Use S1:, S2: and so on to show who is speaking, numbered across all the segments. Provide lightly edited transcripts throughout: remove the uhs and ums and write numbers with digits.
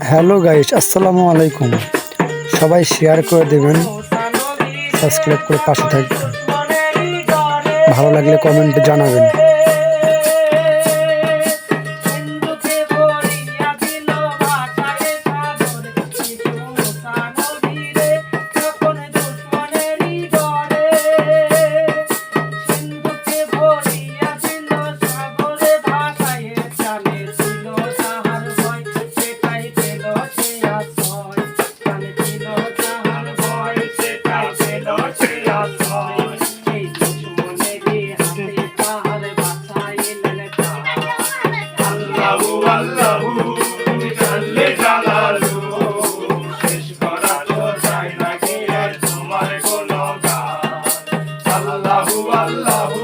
S1: Hello guys, আসসালামু আলাইকুম। সবাই শেয়ার করে দেবেন, সাবস্ক্রাইব করে পাশে থাকবেন। ভালো লাগলে কমেন্টে জানাবেন।
S2: আল্লাহু তুমি জানলে জালালু শেষ করা তো যায় না কি আর তোমার গুণগান আল্লাহু আল্লাহু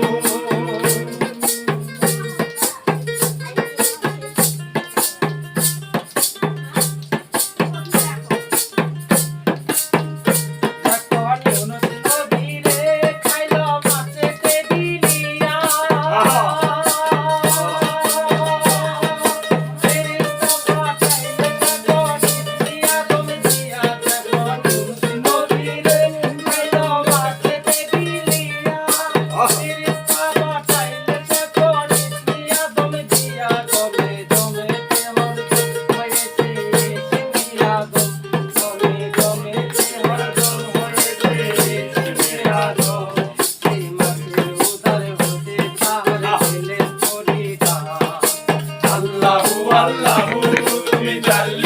S2: আল্লাহু তুমি জানলে